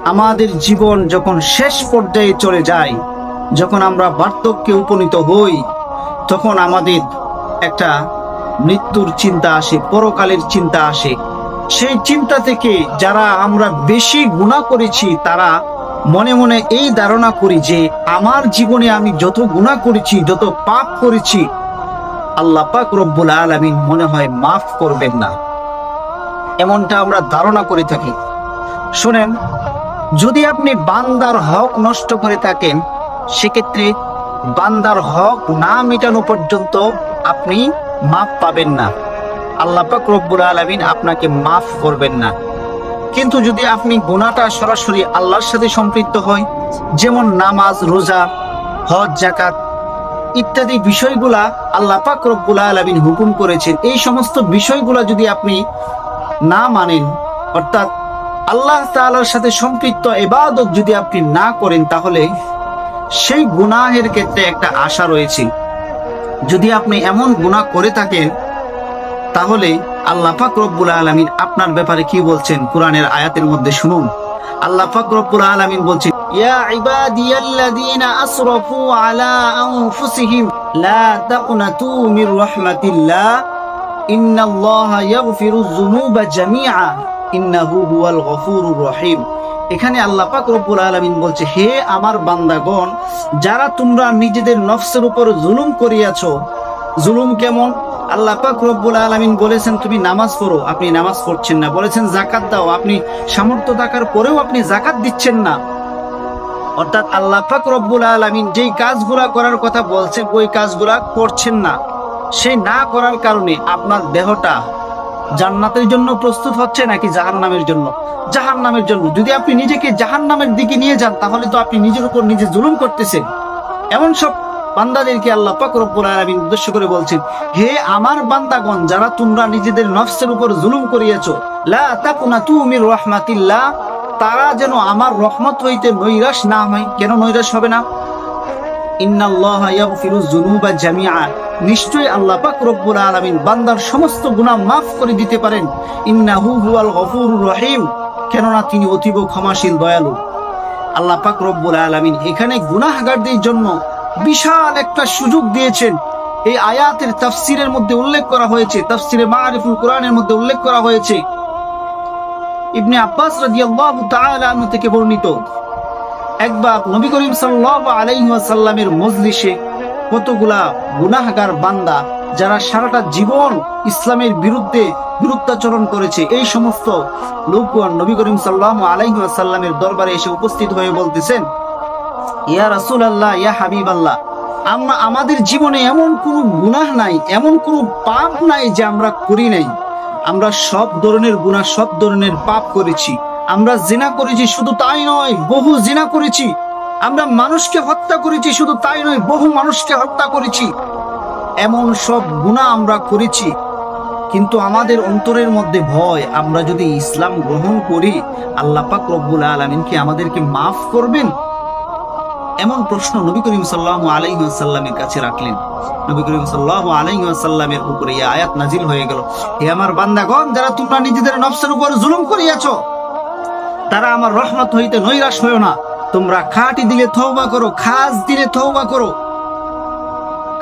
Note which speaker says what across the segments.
Speaker 1: আমাদের জীবন যখন শেষ পর্যায়ে চলে যায়, যখন আমরা বার্ধক্যে উপনীত হই, তখন আমাদের একটা মৃত্যুর চিন্তা আসে, পরকালের চিন্তা আসে। সেই চিন্তা থেকে যারা আমরা বেশি গুনাহ করেছি তারা মনে মনে এই ধারণা করি যে আমার জীবনে আমি যত গুনাহ করেছি, যত পাপ করেছি, আল্লাহ পাক রব্বুল আলামিন মনে হয় মাফ করবেন না, এমনটা আমরা ধারণা করে থাকি। শুনেন, যদি আপনি বান্দার হক নষ্ট করে থাকেন, সেক্ষেত্রে বান্দার হক না মেটানো পর্যন্ত আপনি মাফ পাবেন না, আল্লাহ পাক রব্বুল আলামিন আপনাকে মাফ করবেন না। কিন্তু যদি আপনি গুনাহটা সরাসরি আল্লাহর সাথে সম্পৃক্ত হয়, যেমন নামাজ, রোজা, হজ, যাকাত ইত্যাদি বিষয়গুলা আল্লাহ পাক রব্বুল আলামিন হুকুম করেছেন, এই সমস্ত বিষয়গুলা যদি আপনি না মানেন, অর্থাৎ আল্লাহ তাআলার সাথে সম্পৃক্ত ইবাদত যদি আপনি না করেন, তাহলে সেই গুনাহের ক্ষেত্রে একটা আশা রয়েছে। যদি আপনি এমন গুনাহ করে থাকেন, তাহলে আল্লাহ পাক রব্বুল আলামিন আপনার ব্যাপারে কি বলছেন কোরআনের আয়াতের মধ্যে শুনুন। আল্লাহ পাক রব্বুল আলামিন বলছেন, ইয়া ইবাদিয়াল্লাযীনা আসরাফু আলা আনফুসিহিম লা তাকনাতু মির রাহমাতিল্লাহ ইন্নাল্লাহা ইয়াগফিরুয যুনুবা জামিআ ইন্নাহু হুয়াল গফুরুর রহিম। এখানে আল্লাহ পাক রব্বুল আলামিন বলছে, হে আমার বান্দাগণ, যারা তোমরা নিজেদের নফসের উপর জুলুম করিয়াছো। জুলুম কেমন? আল্লাহ পাক রব্বুল আলামিন বলেছেন তুমি নামাজ পড়ো, আপনি নামাজ পড়ছেন না। বলেছেন যাকাত দাও, আপনি সামর্থ্য থাকার পরেও আপনি যাকাত দিচ্ছেন না। অর্থাৎ আল্লাহ পাক রব্বুল আলামিন যেই কাজগুলা করার কথা বলছেন ওই কাজগুলা করছেন না। সেই না করার কারণে আপনার দেহটা জান্নাতের জন্য প্রস্তুত হচ্ছে নাকি জাহান্নামের জন্য? জাহান্নামের জন্য। যদি আপনি নিজেকে জাহান্নামের দিকে নিয়ে যান, তাহলে তো আপনি নিজের উপর নিজে জুলুম করতেছেন। এমন সব বান্দাদেরকে আল্লাহ পাক রব্বুল আলামিন উদ্দেশ্য করে বলছেন, হে আমার বান্দাগণ, যারা তোমরা নিজেদের নফসের উপর জুলুম করিয়াছো, লা তাকুনাতু মির রাহমাতিল্লাহ, তারা যেন আমার রহমত হইতে নৈরাশ না হয়। কেন নৈরাশ হবে না? ইন্নাল্লাহা ইয়াগফিরুয যুনুবা জামিআ, নিশ্চয়ই আল্লাহ পাক রব্বুল আলামিন বান্দার সমস্ত গুনাহ মাফ করে দিতে পারেন। ইন্নাহু হুয়াল গফুরুর রহিম, কেননা তিনি অতীব ক্ষমাশীল, দয়ালু। আল্লাহ পাক রব্বুল আলামিন এখানে গুনাহগারদের জন্য বিশাল একটা সুযোগ দিয়েছেন। এই আয়াতের তাফসীরের মধ্যে উল্লেখ করা হয়েছে, তাফসীরে মাআরিফুল কোরআনের মধ্যে উল্লেখ করা হয়েছে, ইবনে আব্বাস রাদিয়াল্লাহু তাআলা আনহু থেকে বর্ণিত, একবার নবী করিম সাল্লাল্লাহু আলাইহি ওয়াসাল্লামের মজলিসে কতগুলা গুনাহগার বান্দা, যারা সারাটা জীবন ইসলামের বিরুদ্ধাচরণ করেছে, এই সমস্ত লোকগণ নবী করিম সাল্লাল্লাহু আলাইহি ওয়াসাল্লামের দরবারে এসে উপস্থিত হয়ে বলতেছেন, ইয়া রাসূলুল্লাহ, ইয়া হাবিবাল্লাহ, আমাদের জীবনে এমন কোন গুনাহ নাই, এমন কোন পাপ নাই যে আমরা করি নাই। আমরা সব ধরনের গুনাহ, সব ধরনের পাপ করেছি। আমরা জিনা করেছি, শুধু তাই নয়, বহু জিনা করেছি। আমরা মানুষকে হত্যা করেছি, শুধু তাই নয়, বহু মানুষকে হত্যা করেছি। এমন সব গুনাহ আমরা করেছি, কিন্তু আমাদের অন্তরের মধ্যে ভয়, আমরা যদি ইসলাম গ্রহণ করি, আল্লাহ পাক রব্বুল আলামিন কি আমাদেরকে মাফ করবেন? এমন প্রশ্ন নবী করিম সাল্লাল্লাহু আলাইহি ওয়াসাল্লামের কাছে রাখলেন। নবী করিম সাল্লাল্লাহু আলাইহি ওয়াসাল্লামের উপরে এই আয়াত নাজিল হয়ে গেল, হে আমার বান্দাগণ, যারা তোমরা নিজেদের নফসের উপর জুলুম করিয়াছো, তারা আমার রহমত হইতে নৈরাশ হইও না। তোমরা খাঁটি দিলে তওবা করো, খাস দিলে তওবা করো,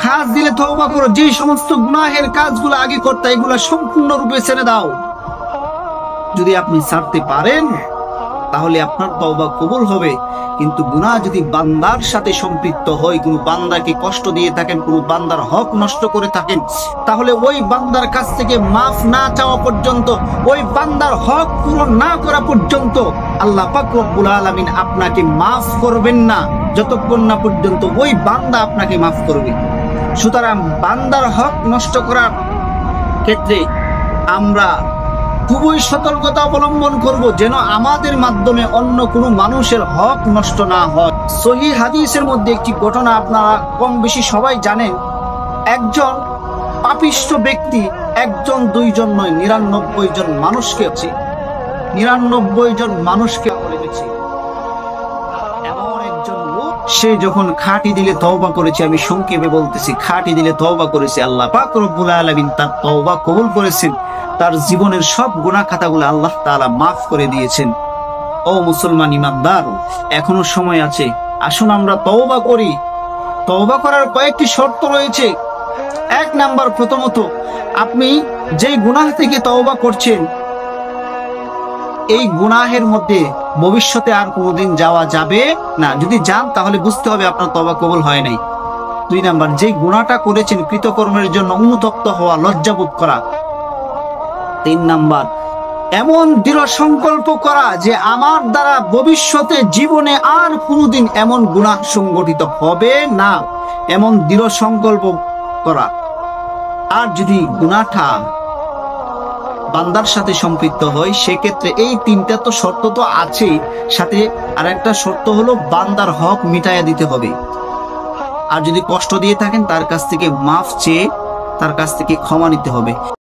Speaker 1: খাস দিলে তওবা করো। যে সমস্ত গুনাহের কাজগুলো আগে করতে, এগুলা সম্পূর্ণরূপে ছেড়ে দাও। যদি আপনি ছাড়তে পারেন, তাহলে আপনার তওবা কবুল হবে। কিন্তু গুনাহ যদি বান্দার সাথে সম্পৃক্ত হয়, কোনো বান্দাকে কষ্ট দিয়ে থাকেন, কোনো বান্দার হক নষ্ট করে থাকেন, তাহলে ওই বান্দার কাছ থেকে মাফ না চাওয়া পর্যন্ত, ওই বান্দার হক পূরণ না করা পর্যন্ত আল্লাহ পাক রব্বুল আলামিন আপনাকে মাফ করবেন না, যতক্ষণ না পর্যন্ত ওই বান্দা আপনাকে মাফ করবে। সুতরাং বান্দার হক নষ্ট করার ক্ষেত্রে আমরা খুবই সতর্কতা অবলম্বন করব, যেন আমাদের মাধ্যমে অন্য কোনো মানুষের হক নষ্ট না হয়। সহিহ হাদিসের মধ্যে একটি ঘটনা আপনারা কম বেশি সবাই জানেন। একজন পাপিষ্ঠ ব্যক্তি, একজন দুইজন নয়, ৯৯ জন মানুষকে ৯৯ জন মানুষকে করেছে। এমন একজন লোক, সে যখন খাঁটি দিলে তওবা করেছে, আমি সংক্ষেপে বলতেছি, খাঁটি দিলে তওবা করেছে, আল্লাহ পাক রব্বুল আলামিন তার তওবা কবুল করেছেন। তার জীবনের সব গুনাহ খাতাগুলো আল্লাহ তাআলা মাফ করে দিয়েছেন। ও মুসলমান ইমানদার, এখনো সময় আছে, আসুন আমরা তওবা করি। তওবা করার কয়েকটি শর্ত রয়েছে। 1 নাম্বার, প্রথমত আপনি যেই গুনাহ থেকে তওবা করছেন এই গুনাহের মধ্যে ভবিষ্যতে আর কোনোদিন যাওয়া যাবে না। যদি যান তাহলে বুঝতে হবে আপনার তওবা কবুল হয় নাই। 2 নাম্বার, যে গুনাহটা করেছেন কৃতকর্মের জন্য অনুতপ্ত হওয়া, লজ্জাবোধ করা। 3 নাম্বার, এমন দৃঢ় সংকল্প করা যে আমার দ্বারা ভবিষ্যতে জীবনে আর কোনোদিন এমন গুনাহ সংগঠিত হবে না, এমন দৃঢ় সংকল্প করা। আর যদি গুনাহটা বান্দার সাথে সম্পৃক্ত হয় সেক্ষেত্রে এই 3টা তো শর্ত তো আছে, সাথে আরেকটা শর্ত হলো বান্দার হক মিটাইয়া দিতে হবে। আর যদি কষ্ট দিয়ে থাকেন তার কাছ থেকে মাফ চেয়ে তার কাছ থেকে ক্ষমা নিতে হবে।